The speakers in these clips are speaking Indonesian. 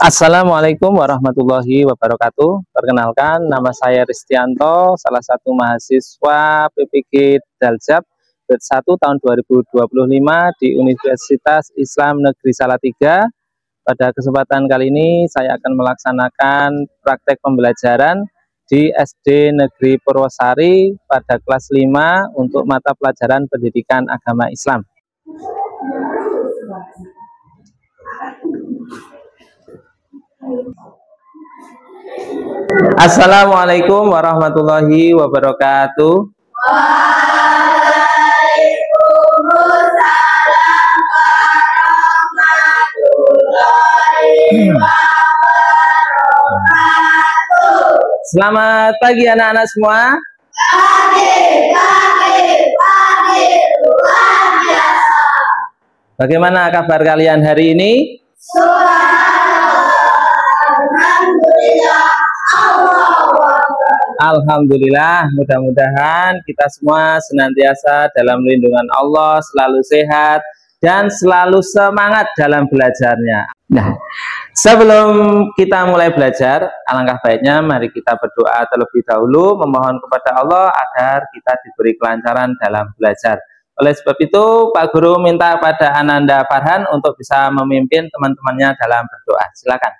Assalamualaikum warahmatullahi wabarakatuh. Perkenalkan, nama saya Ristianto, salah satu mahasiswa PPG Daljab grade 1 tahun 2025 di Universitas Islam Negeri Salatiga. Pada kesempatan kali ini saya akan melaksanakan praktek pembelajaran di SD Negeri Purwosari pada kelas 5 untuk mata pelajaran pendidikan agama Islam. Assalamualaikum warahmatullahi wabarakatuh. Waalaikumsalam warahmatullahi wabarakatuh. Selamat pagi anak-anak semua. Pagi, luar biasa. Bagaimana kabar kalian hari ini? Alhamdulillah, mudah-mudahan kita semua senantiasa dalam lindungan Allah, selalu sehat dan selalu semangat dalam belajarnya. Nah, sebelum kita mulai belajar, alangkah baiknya mari kita berdoa terlebih dahulu, memohon kepada Allah agar kita diberi kelancaran dalam belajar. Oleh sebab itu, Pak Guru minta pada Ananda Farhan untuk bisa memimpin teman-temannya dalam berdoa. Silakan.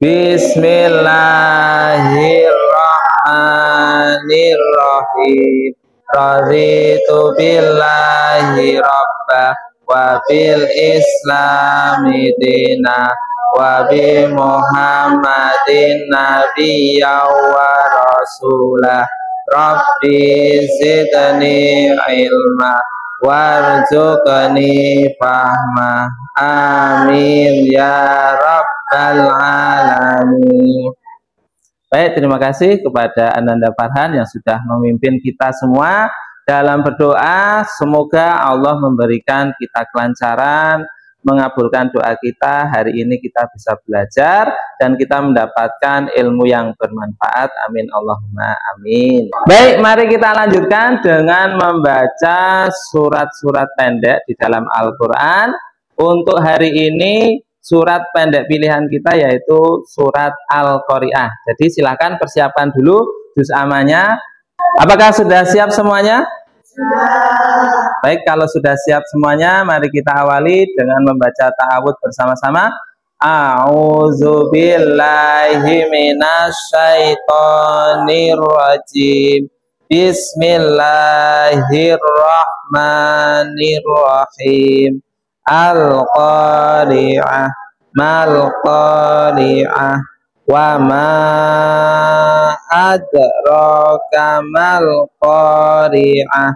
Bismillahirrahmanirrahim. Raditu billahi rabbah wa bil islami dina wa bi Muhammadin nabiyya wa rasulah. Rabbi zidni ilma warzuqni fahma. Amin ya rabbal alamin. Baik, terima kasih kepada Ananda Farhan yang sudah memimpin kita semua dalam berdoa. Semoga Allah memberikan kita kelancaran, mengabulkan doa kita. Hari ini kita bisa belajar dan kita mendapatkan ilmu yang bermanfaat. Amin Allahumma amin. Baik, mari kita lanjutkan dengan membaca surat-surat pendek di dalam Al-Quran. Untuk hari ini surat pendek pilihan kita yaitu surat Al-Qari'ah. Jadi silakan persiapkan dulu juz amanya. Apakah sudah siap semuanya? Baik, kalau sudah siap semuanya, mari kita awali dengan membaca ta'awudz bersama-sama. A'udzubillahi minasyaitonirrajim. Bismillahirrahmanirrahim. Al-Qari'ah, mal-Qari'ah, wa ma adraka mal-Qari'ah.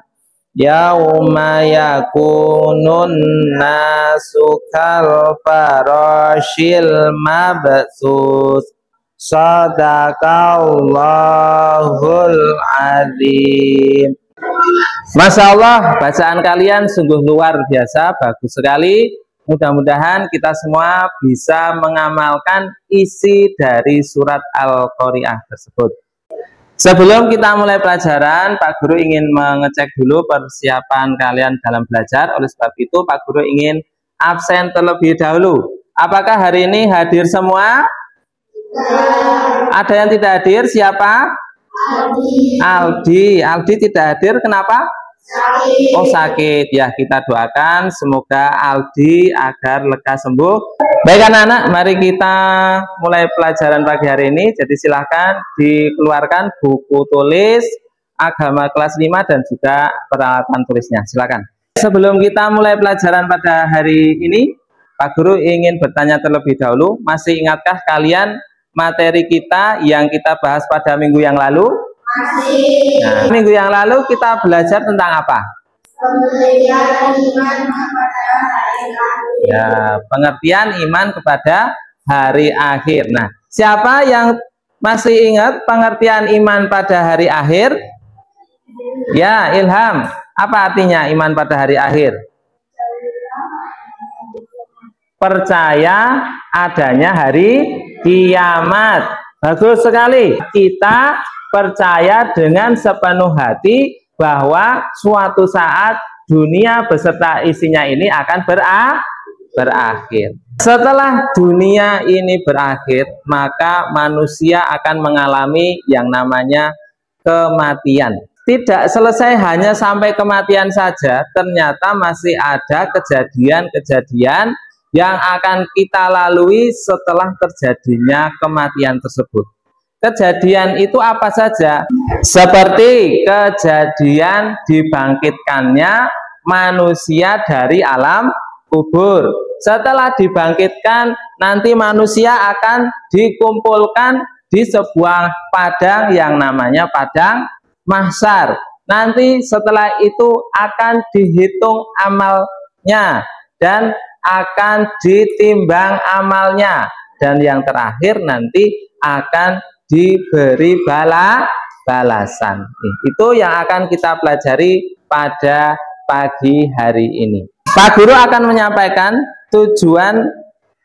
Yauma yakunun nasu kal farashil mabsus. Sadaqallahul azim. Masya Allah, bacaan kalian sungguh luar biasa, bagus sekali. Mudah-mudahan kita semua bisa mengamalkan isi dari surat Al-Qari'ah tersebut. Sebelum kita mulai pelajaran, Pak Guru ingin mengecek dulu persiapan kalian dalam belajar. Oleh sebab itu, Pak Guru ingin absen terlebih dahulu. Apakah hari ini hadir semua? Ada yang tidak hadir? Siapa? Aldi. Aldi tidak hadir, kenapa? Sakit. Oh, sakit. Ya, kita doakan semoga Aldi agar lekas sembuh. Baik anak-anak, mari kita mulai pelajaran pagi hari ini. Jadi silahkan dikeluarkan buku tulis agama kelas 5 dan juga peralatan tulisnya. Silakan. Sebelum kita mulai pelajaran pada hari ini, Pak Guru ingin bertanya terlebih dahulu. Masih ingatkah kalian materi kita yang kita bahas pada minggu yang lalu? Masih. Nah, minggu yang lalu kita belajar tentang apa? Pengertian iman kepada hari akhir. Ya, pengertian iman kepada hari akhir. Nah, siapa yang masih ingat pengertian iman pada hari akhir? Ya, Ilham. Apa artinya iman pada hari akhir? Percaya adanya hari kiamat. Bagus sekali. Kita percaya dengan sepenuh hati bahwa suatu saat dunia beserta isinya ini akan berakhir. berakhir. Setelah dunia ini berakhir, maka manusia akan mengalami yang namanya kematian. Tidak selesai hanya sampai kematian saja, ternyata masih ada kejadian-kejadian yang akan kita lalui setelah terjadinya kematian tersebut. Kejadian itu apa saja? Seperti kejadian dibangkitkannya manusia dari alam kubur. Setelah dibangkitkan, nanti manusia akan dikumpulkan di sebuah padang yang namanya padang mahsyar. Nanti setelah itu akan dihitung amalnya dan akan ditimbang amalnya, dan yang terakhir nanti akan diberi balasan. Itu yang akan kita pelajari pada pagi hari ini. Pak Guru akan menyampaikan tujuan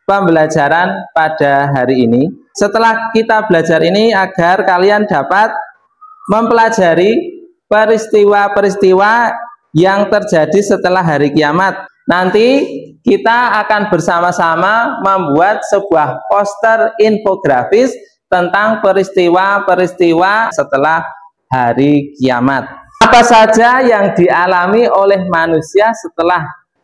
pembelajaran pada hari ini. Setelah kita belajar ini agar kalian dapat mempelajari peristiwa-peristiwa yang terjadi setelah hari kiamat. Nanti kita akan bersama-sama membuat sebuah poster infografis tentang peristiwa-peristiwa setelah hari kiamat. Apa saja yang dialami oleh manusia setelah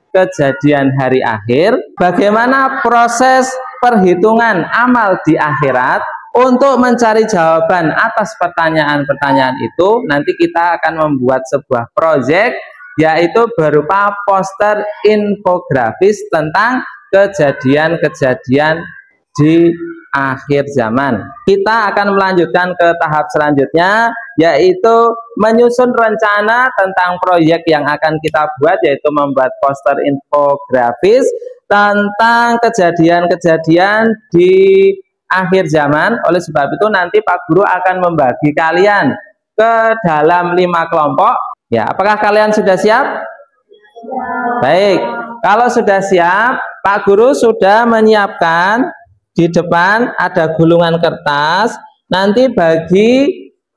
kejadian hari akhir, bagaimana proses perhitungan amal di akhirat. Untuk mencari jawaban atas pertanyaan-pertanyaan itu, nanti kita akan membuat sebuah proyek, yaitu berupa poster infografis tentang kejadian-kejadian di akhir zaman. Kita akan melanjutkan ke tahap selanjutnya, yaitu menyusun rencana tentang proyek yang akan kita buat, yaitu membuat poster infografis tentang kejadian-kejadian di akhir zaman. Oleh sebab itu nanti Pak Guru akan membagi kalian ke dalam 5 kelompok. Ya, apakah kalian sudah siap? Baik, kalau sudah siap, Pak Guru sudah menyiapkan di depan ada gulungan kertas. Nanti bagi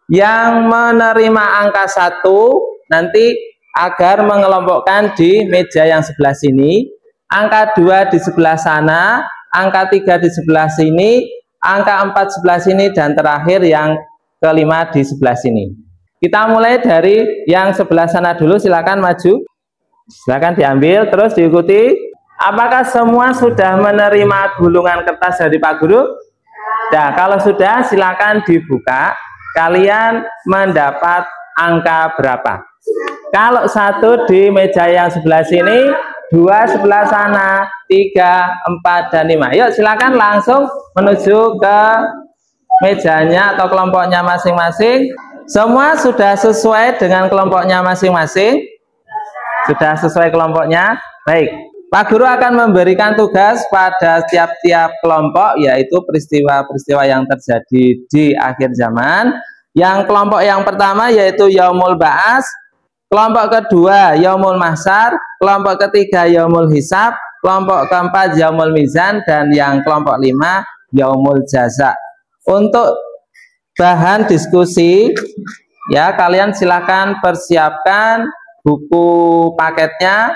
yang menerima angka 1, nanti agar mengelompokkan di meja yang sebelah sini, angka 2 di sebelah sana, angka 3 di sebelah sini, angka 4 sebelah sini, dan terakhir yang kelima di sebelah sini. Kita mulai dari yang sebelah sana dulu, silakan maju. Silakan diambil, terus diikuti. Apakah semua sudah menerima gulungan kertas dari Pak Guru? Nah, kalau sudah silakan dibuka. Kalian mendapat angka berapa? Kalau 1 di meja yang sebelah sini, 2 sebelah sana, 3, 4, dan 5. Yuk silakan langsung menuju ke mejanya atau kelompoknya masing-masing. Semua sudah sesuai dengan kelompoknya masing-masing? Sudah sesuai kelompoknya? Baik, Pak Guru akan memberikan tugas pada tiap-tiap kelompok, yaitu peristiwa-peristiwa yang terjadi di akhir zaman. Yang kelompok yang pertama yaitu Yaumul Ba'as, kelompok kedua Yaumul Mahsyar, kelompok ketiga Yaumul Hisab, kelompok keempat Yaumul Mizan, dan yang kelompok 5 Yaumul Jaza. Untuk bahan diskusi, ya, kalian silakan persiapkan buku paketnya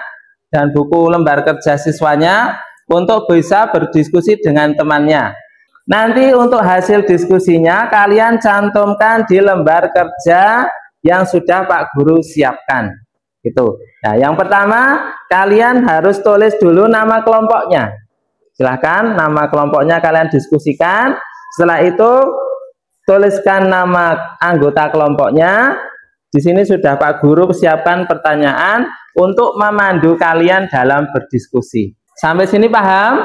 dan buku lembar kerja siswanya untuk bisa berdiskusi dengan temannya. Nanti untuk hasil diskusinya kalian cantumkan di lembar kerja yang sudah Pak Guru siapkan. Gitu. Nah, yang pertama kalian harus tulis dulu nama kelompoknya. Silahkan nama kelompoknya kalian diskusikan. Setelah itu tuliskan nama anggota kelompoknya. Di sini sudah Pak Guru siapkan pertanyaan untuk memandu kalian dalam berdiskusi. Sampai sini paham?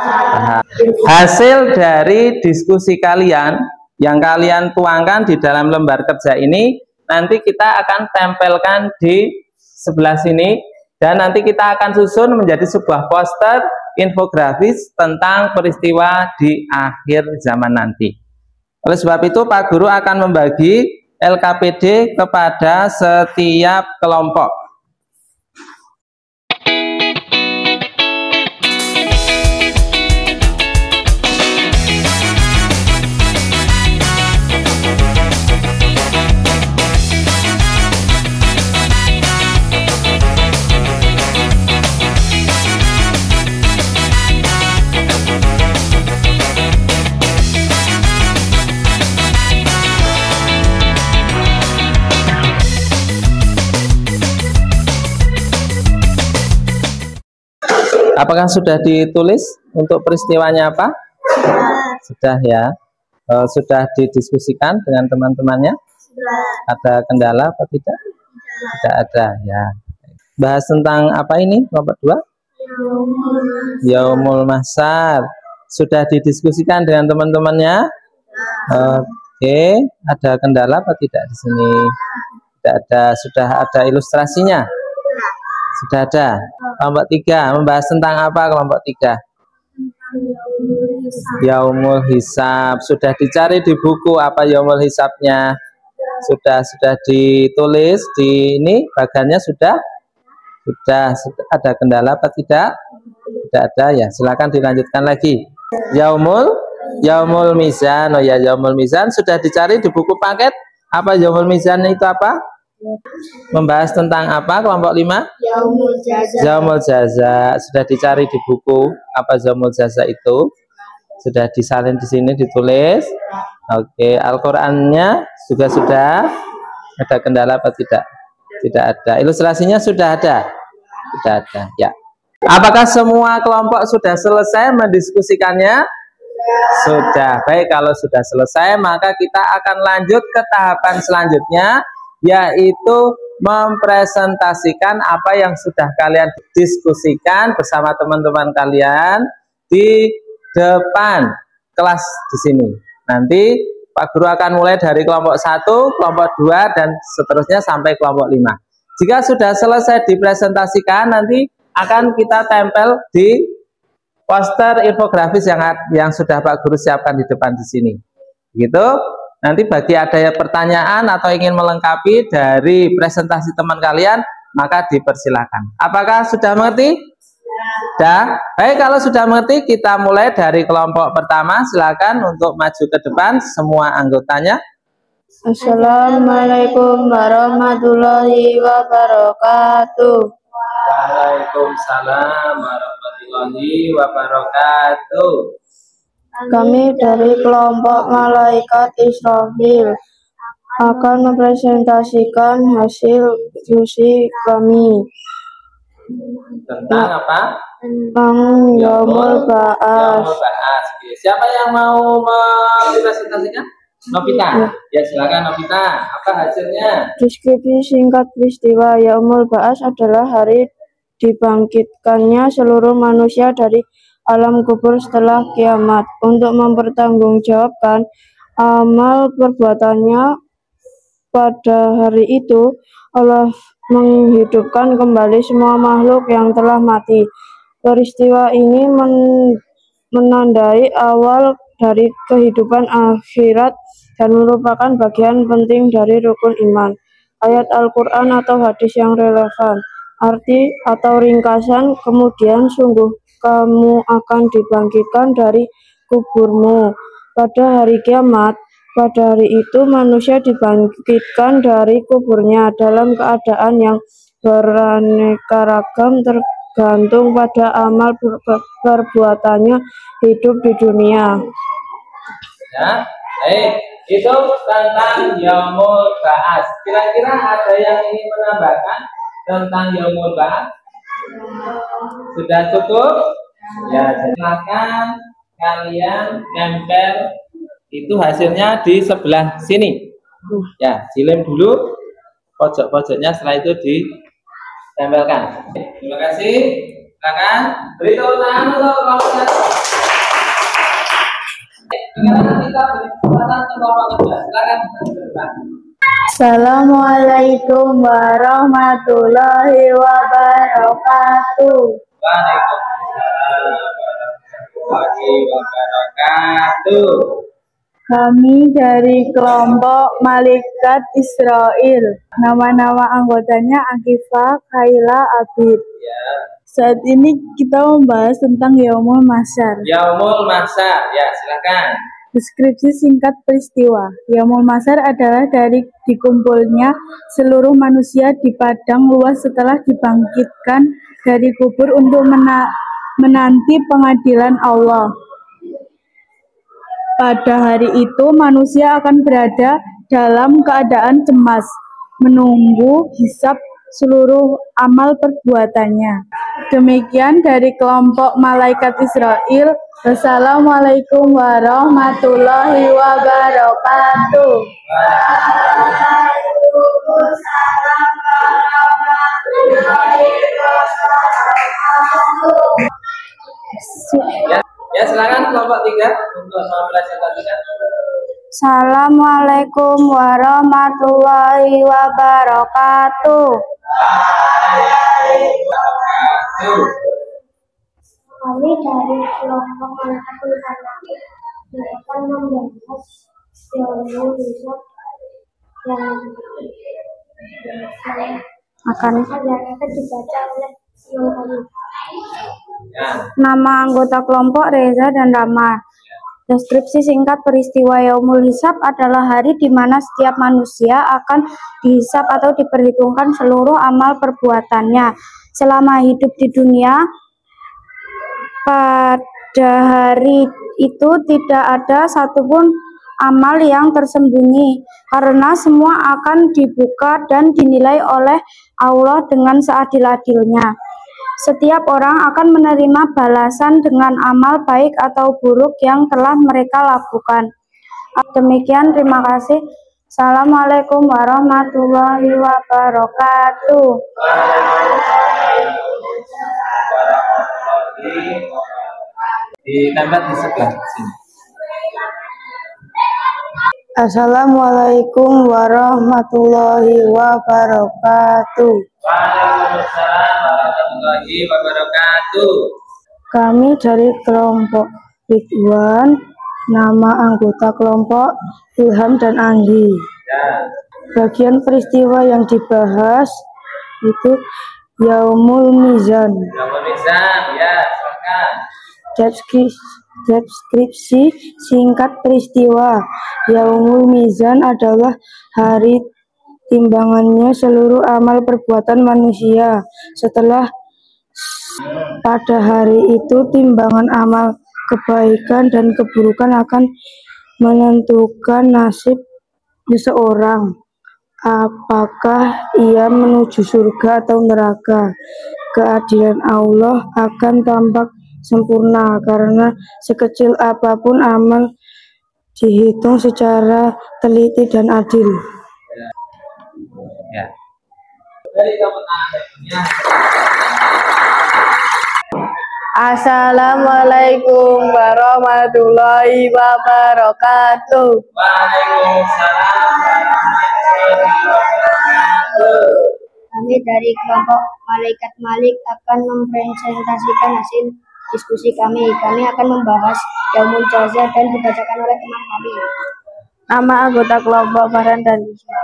Paham. Hasil dari diskusi kalian yang kalian tuangkan di dalam lembar kerja ini nanti kita akan tempelkan di sebelah sini, dan nanti kita akan susun menjadi sebuah poster infografis tentang peristiwa di akhir zaman nanti. Oleh sebab itu Pak Guru akan membagi LKPD kepada setiap kelompok. Apakah sudah ditulis untuk peristiwanya apa? Sudah ya. Sudah didiskusikan dengan teman-temannya? Ada kendala atau tidak? Tidak ada ya. Bahas tentang apa ini kelompok 2? Yaumul Mahsyar. Sudah didiskusikan dengan teman-temannya? Oke, ada kendala apa tidak di sini? Tidak ada. Sudah ada ilustrasinya? Sudah ada. Kelompok 3 membahas tentang apa kelompok 3? Yaumul Hisab. Sudah dicari di buku apa Yaumul Hisabnya? Sudah ditulis di ini bagannya sudah ada kendala apa tidak? Tidak ada ya. Silakan dilanjutkan lagi. Yaumul Mizan. Oh ya, Yaumul Mizan sudah dicari di buku paket. Apa Yaumul Mizan itu apa? Membahas tentang apa kelompok 5? Yaumul Jaza. Sudah dicari di buku apa Yaumul Jaza itu? Sudah disalin di sini ditulis. Oke, Al-Qur'annya juga sudah. Ada kendala apa tidak? Tidak ada. Ilustrasinya sudah ada. Sudah ada. Ya. Apakah semua kelompok sudah selesai mendiskusikannya? Sudah. Baik, kalau sudah selesai maka kita akan lanjut ke tahapan selanjutnya, yaitu mempresentasikan apa yang sudah kalian diskusikan bersama teman-teman kalian di depan kelas di sini. Nanti Pak Guru akan mulai dari kelompok 1, kelompok 2 dan seterusnya sampai kelompok 5. Jika sudah selesai dipresentasikan, nanti akan kita tempel di poster infografis yang sudah Pak Guru siapkan di depan di sini. Gitu. Nanti bagi ada pertanyaan atau ingin melengkapi dari presentasi teman kalian, maka dipersilakan. Apakah sudah mengerti? Sudah. Baik, kalau sudah mengerti, kita mulai dari kelompok pertama. Silakan untuk maju ke depan semua anggotanya. Assalamualaikum warahmatullahi wabarakatuh. Waalaikumsalam warahmatullahi wabarakatuh. Kami dari kelompok Malaikat Israfil akan mempresentasikan hasil diskusi kami Tentang apa? tentang Yaumul Ba'ats. Siapa yang mau mempresentasikan? Novita. Ya, silakan Novita. Apa hasilnya? Deskripsi singkat peristiwa Yaumul Ba'ats adalah hari dibangkitkannya seluruh manusia dari alam kubur setelah kiamat untuk mempertanggungjawabkan amal perbuatannya. Pada hari itu Allah menghidupkan kembali semua makhluk yang telah mati. Peristiwa ini menandai awal dari kehidupan akhirat dan merupakan bagian penting dari rukun iman. Ayat Al-Quran atau hadis yang relevan. Arti atau ringkasan, kemudian sungguh kamu akan dibangkitkan dari kuburmu pada hari kiamat. Pada hari itu manusia dibangkitkan dari kuburnya dalam keadaan yang beraneka ragam tergantung pada amal perbuatannya hidup di dunia. Ya, baik. Itu tentang Yaumul Ba'ats. Kira-kira ada yang ingin menambahkan tentang Yaumul Ba'ats? Sudah cukup? Ya, silakan kalian nempel itu hasilnya di sebelah sini. Ya, silem dulu pojok-pojoknya, setelah itu ditempelkan. Terima kasih. Silakan beri tepuk tangan untuk kelompok 1. Sekarang kita beri kesempatan untuk kelompok 2. Silakan berdebat. Assalamualaikum warahmatullahi wabarakatuh. Waalaikumsalam warahmatullahi wabarakatuh. Kami dari kelompok Malaikat Israel. Nama-nama anggotanya Akifah, Kaila, Abid. Ya. Saat ini kita membahas tentang Yaumul Mahsyar. Yaumul Mahsyar, ya silakan. Deskripsi singkat peristiwa. Yaumul Mahsyar adalah dari dikumpulnya seluruh manusia di padang luas setelah dibangkitkan dari kubur untuk menanti pengadilan Allah. Pada hari itu manusia akan berada dalam keadaan cemas, menunggu hisab seluruh amal perbuatannya. Demikian dari kelompok malaikat Israel. Wassalamualaikum warahmatullahi wabarakatuh. Waalaikumsalam warahmatullahi wabarakatuh. Ya, silakan kelompok 3 untuk mempelajari tadi. Assalamualaikum warahmatullahi wabarakatuh. Kami dari kelompok malaikat Israel akan membahas ilmu hisab yang akan dibaca oleh Imam. Nama anggota kelompok Reza dan Rama. Deskripsi singkat peristiwa Yaumul Hisab adalah hari di mana setiap manusia akan dihisab atau diperhitungkan seluruh amal perbuatannya selama hidup di dunia. Pada hari itu tidak ada satupun amal yang tersembunyi karena semua akan dibuka dan dinilai oleh Allah dengan seadil-adilnya. Setiap orang akan menerima balasan dengan amal baik atau buruk yang telah mereka lakukan. Demikian, terima kasih. Assalamualaikum warahmatullahi wabarakatuh. Ditambah di sebelah sini. Assalamualaikum warahmatullahi wabarakatuh. Waalaikumsalam warahmatullahi wabarakatuh. Kami dari kelompok Ridwan, nama anggota kelompok Ilham dan Anggi. Ya. Bagian peristiwa yang dibahas itu Yaumul Mizan. Yaumul Mizan, ya, silakan. Deskripsi singkat peristiwa Yaumul Mizan adalah hari timbangannya seluruh amal perbuatan manusia. Setelah pada hari itu timbangan amal kebaikan dan keburukan akan menentukan nasib seseorang, apakah ia menuju surga atau neraka. Keadilan Allah akan tampak sempurna karena sekecil apapun amal dihitung secara teliti dan adil. Ya. Dari Assalamualaikum warahmatullahi wabarakatuh. Waalaikumsalam warahmatullahi wabarakatuh. Kami dari kelompok Malaikat Malik akan mempresentasikan hasil diskusi kami. Kami akan membahas Yaumul Jaza dan dibacakan oleh teman kami. Nama anggota kelompok Farhan dan Isma.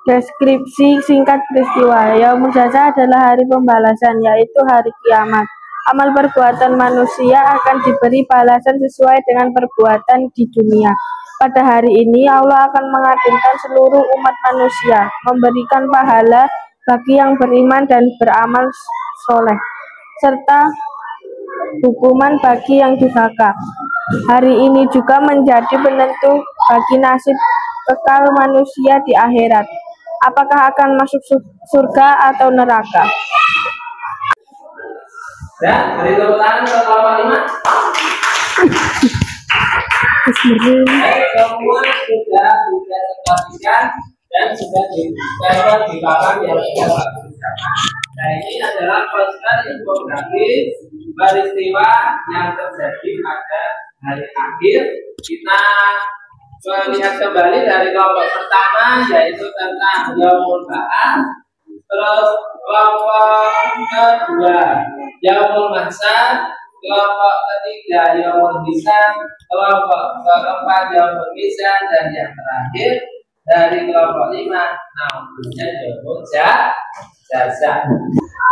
Deskripsi singkat peristiwa Yaumul Jaza adalah hari pembalasan, yaitu hari kiamat. Amal perbuatan manusia akan diberi balasan sesuai dengan perbuatan di dunia. Pada hari ini Allah akan mengadilkan seluruh umat manusia, memberikan pahala bagi yang beriman dan beramal soleh, serta hukuman bagi yang durhaka. Hari ini juga menjadi penentu bagi nasib kekal manusia di akhirat. Apakah akan masuk surga atau neraka? Ya, beri tepuk tangan ke kelompok 5. Baik, semua sudah dipresentasikan dan sudah ditempel di papan yang sudah disampaikan. Nah, ini adalah poster infografis peristiwa yang terjadi pada hari akhir. Kita melihat kembali dari kelompok pertama, yaitu tentang Yaumul Ba'ats. Terus kelompok kedua Yaumul Mahsyar, kelompok ketiga Yaumul Hisab, kelompok keempat Yaumul Mizan, dan yang terakhir dari kelompok 5 namanya Yaumul Jaza.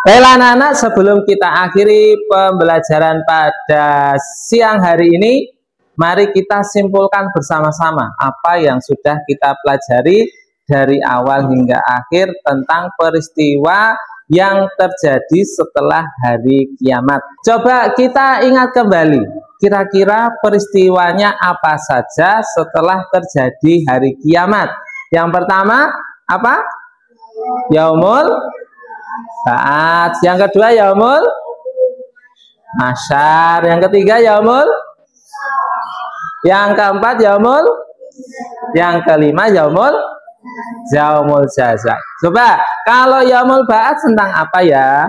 Baiklah anak-anak, sebelum kita akhiri pembelajaran pada siang hari ini, mari kita simpulkan bersama-sama apa yang sudah kita pelajari dari awal hingga akhir tentang peristiwa yang terjadi setelah hari kiamat. Coba kita ingat kembali, kira-kira peristiwanya apa saja setelah terjadi hari kiamat. Yang pertama, apa? yaumul ba'ats. Yang kedua yaumul masyar. Yang ketiga yaumul, yang keempat yaumul, yang kelima yaumul jaza. Coba kalau yaumul ba'ats tentang apa ya?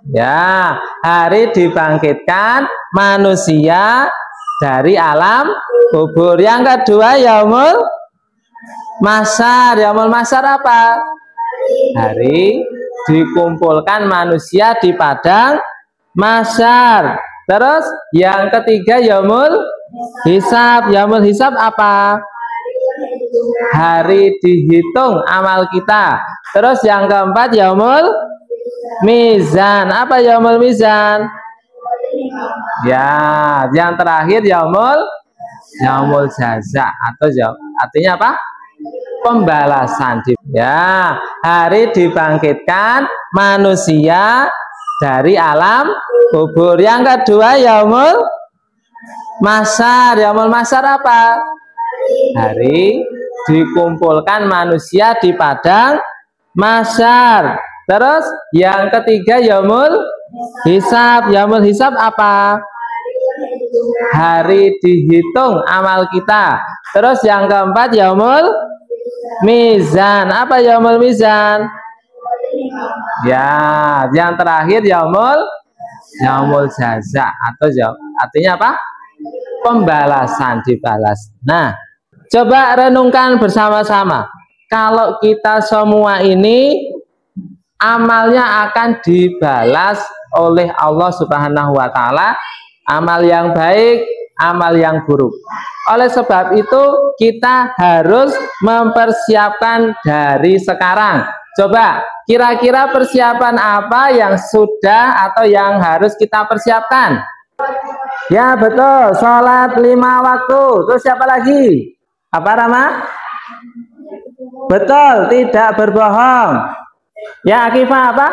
Ya, hari dibangkitkan manusia dari alam kubur. Yang kedua yaumul masyar. Yaumul masyar apa? Hari dikumpulkan manusia di padang masyar. Terus yang ketiga yaumul hisab. Yaumul hisab apa? Hari dihitung amal kita. Terus yang keempat yaumul mizan. Apa yaumul mizan? Ya, yang terakhir yaumul jaza atau artinya apa? Pembalasan. Ya, hari dibangkitkan manusia dari alam kubur. Yang kedua yaumul masyar. Yaumul masyar apa? Hari dikumpulkan manusia di padang masyar. Terus yang ketiga yaumul hisab. Yaumul hisab apa? Hari dihitung amal kita. Terus yang keempat yaumul mizan. Apa yaumul mizan? Ya, yang terakhir yaumul jaza atau artinya apa? Pembalasan, dibalas. Nah, coba renungkan bersama-sama. Kalau kita semua ini amalnya akan dibalas oleh Allah Subhanahu wa taala, amal yang baik, amal yang buruk. Oleh sebab itu kita harus mempersiapkan dari sekarang. Coba kira-kira persiapan apa yang sudah atau yang harus kita persiapkan? Ya betul, sholat 5 waktu. Terus siapa lagi? Apa Rama? Betul, tidak berbohong. Ya Akifah apa?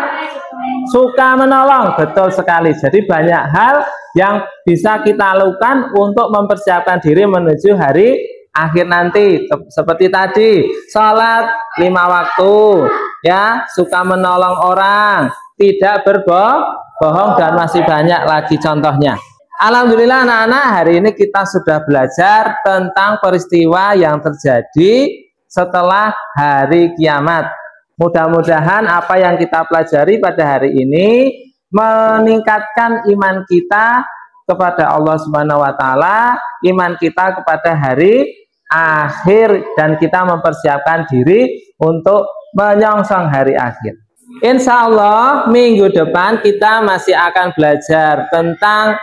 Suka menolong. Betul sekali. Jadi banyak hal yang bisa kita lakukan untuk mempersiapkan diri menuju hari akhir nanti. Seperti tadi, sholat 5 waktu, ya, suka menolong orang, tidak berbohong, dan masih banyak lagi contohnya. Alhamdulillah anak-anak, hari ini kita sudah belajar tentang peristiwa yang terjadi setelah hari kiamat. Mudah-mudahan apa yang kita pelajari pada hari ini meningkatkan iman kita kepada Allah Subhanahu wa taala, iman kita kepada hari akhir, dan kita mempersiapkan diri untuk menyongsong hari akhir. Insya Allah minggu depan kita masih akan belajar tentang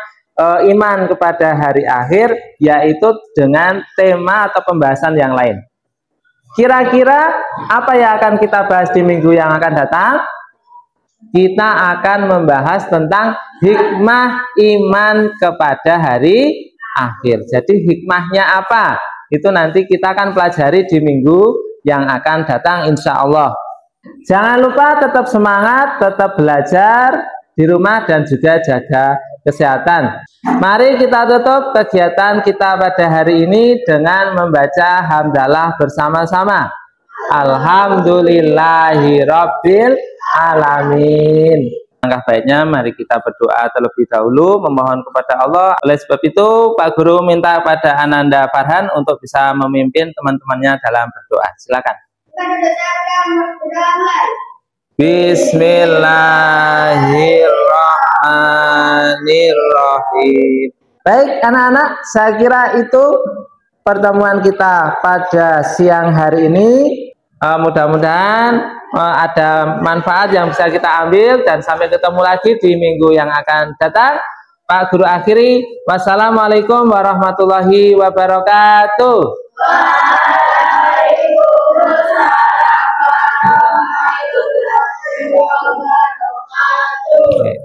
iman kepada hari akhir, yaitu dengan tema atau pembahasan yang lain. Kira-kira apa yang akan kita bahas di minggu yang akan datang? Kita akan membahas tentang hikmah iman kepada hari akhir. Jadi hikmahnya apa? Itu nanti kita akan pelajari di minggu yang akan datang insya Allah. Jangan lupa tetap semangat, tetap belajar di rumah, dan juga jaga kesehatan. Mari kita tutup kegiatan kita pada hari ini dengan membaca hamdalah bersama-sama. Alhamdulillahirabbil alamin. Langkah baiknya mari kita berdoa terlebih dahulu, memohon kepada Allah. Oleh sebab itu Pak Guru minta pada Ananda Farhan untuk bisa memimpin teman-temannya dalam berdoa. Silakan. Bismillahirrahmanirrahim. Baik anak-anak, saya kira itu pertemuan kita pada siang hari ini. Mudah-mudahan ada manfaat yang bisa kita ambil, dan sampai ketemu lagi di minggu yang akan datang. Pak Guru akhiri, wassalamualaikum warahmatullahi wabarakatuh. Waalaikumsalam warahmatullahi wabarakatuh.